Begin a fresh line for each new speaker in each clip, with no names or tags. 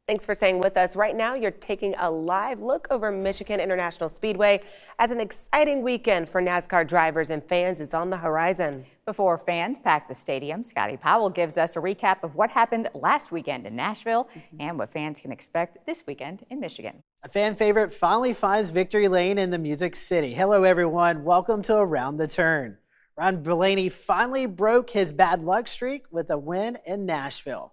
Thanks for staying with us. Right now, you're taking a live look over Michigan International Speedway as an exciting weekend for NASCAR drivers and fans is on the horizon.
Before fans pack the stadium, Scotty Powell gives us a recap of what happened last weekend in Nashville and what fans can expect this weekend in Michigan.
A fan favorite finally finds victory lane in the Music City. Hello, everyone. Welcome to Around the Turn. Ron Blaney finally broke his bad luck streak with a win in Nashville.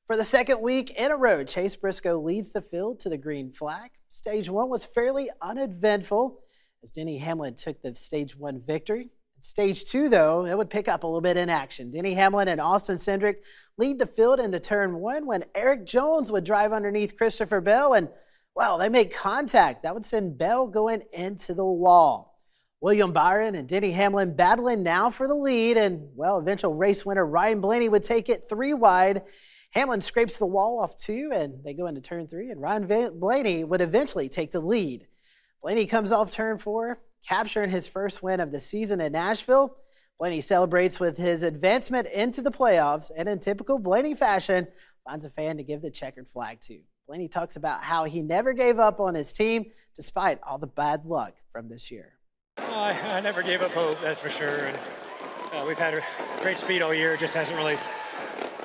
For the second week in a row, Chase Briscoe leads the field to the green flag. Stage 1 was fairly uneventful as Denny Hamlin took the Stage 1 victory. Stage 2, though, it would pick up a little bit in action. Denny Hamlin and Austin Cindric lead the field into turn 1 when Eric Jones would drive underneath Christopher Bell, and, well, they make contact. That would send Bell going into the wall. William Byron and Denny Hamlin battling now for the lead, and, well, eventual race winner Ryan Blaney would take it 3 wide. Hamlin scrapes the wall off 2, and they go into turn 3, and Ryan Blaney would eventually take the lead. Blaney comes off turn 4, capturing his first win of the season in Nashville. Blaney celebrates with his advancement into the playoffs, and in typical Blaney fashion, finds a fan to give the checkered flag to. Blaney talks about how he never gave up on his team despite all the bad luck from this year.
I never gave up hope, that's for sure. And we've had a great speed all year. It just hasn't really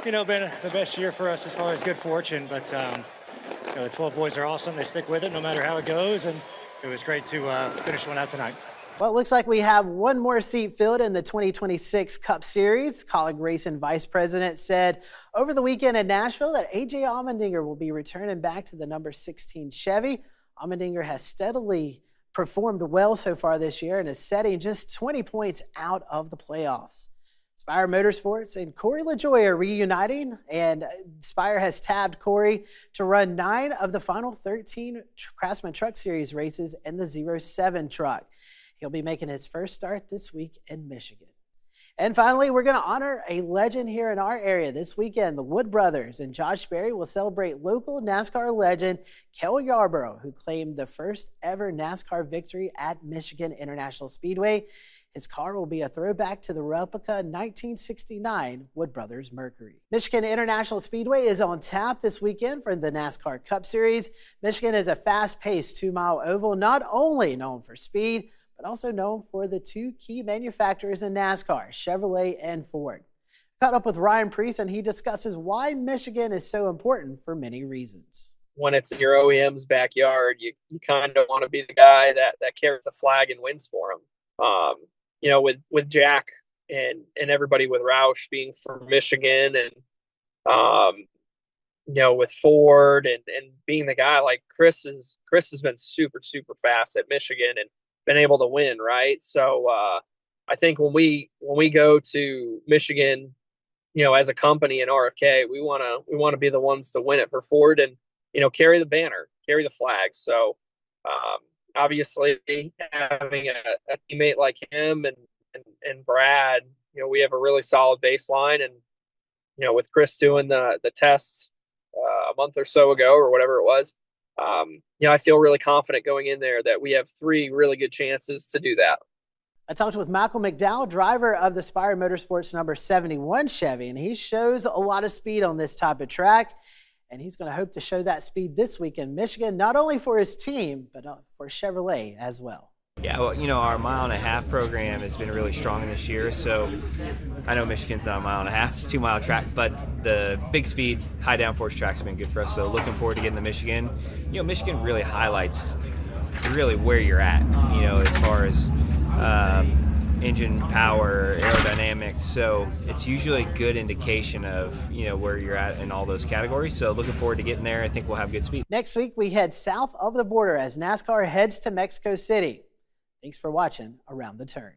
been the best year for us as far as good fortune, but the 12 boys are awesome. They stick with it no matter how it goes, and it was great to finish one out tonight.
Well, it looks like we have one more seat filled in the 2026 Cup Series. Colleague Racing Vice President said over the weekend in Nashville that A.J. Allmendinger will be returning back to the number 16 Chevy. Allmendinger has steadily performed well so far this year and is setting just 20 points out of the playoffs. Spire Motorsports and Corey LaJoie are reuniting, and Spire has tabbed Corey to run 9 of the final 13 Craftsman Truck Series races in the 07 truck. He'll be making his first start this week in Michigan. And finally, we're going to honor a legend here in our area this weekend. The Wood Brothers and Josh Berry will celebrate local NASCAR legend Kel Yarborough, who claimed the first ever NASCAR victory at Michigan International Speedway. His car will be a throwback to the replica 1969 Wood Brothers Mercury. Michigan International Speedway is on tap this weekend for the NASCAR Cup Series. Michigan is a fast-paced 2-mile oval, not only known for speed, but also known for the 2 key manufacturers in NASCAR, Chevrolet and Ford. Caught up with Ryan Priest, and he discusses why Michigan is so important for many reasons.
When it's your OEM's backyard, you kind of want to be the guy that carries the flag and wins for them. With Jack and everybody with Roush being from Michigan and, with Ford and being the guy, like Chris has been super, super fast at Michigan and been able to win. Right. So, I think when we go to Michigan, as a company in RFK, we want to be the ones to win it for Ford and, carry the banner, carry the flag. So, obviously having a teammate like him and Brad, we have a really solid baseline, and with Chris doing the tests a month or so ago or whatever it was, I feel really confident going in there that we have 3 really good chances to do that.
I talked with Michael McDowell, driver of the Spire Motorsports number 71 Chevy, and he shows a lot of speed on this type of track. And he's going to hope to show that speed this week in Michigan, not only for his team, but for Chevrolet as well.
Yeah, well, our 1.5 mile program has been really strong this year. So I know Michigan's not a 1.5 mile, it's a 2-mile track, but the big speed, high downforce tracks have been good for us. So looking forward to getting to Michigan. Michigan really highlights really where you're at, as far as engine power, aerodynamics, so it's usually a good indication of where you're at in all those categories. So looking forward to getting there. I think we'll have good speed.
Next week we head south of the border as NASCAR heads to Mexico City. Thanks for watching Around the Turn.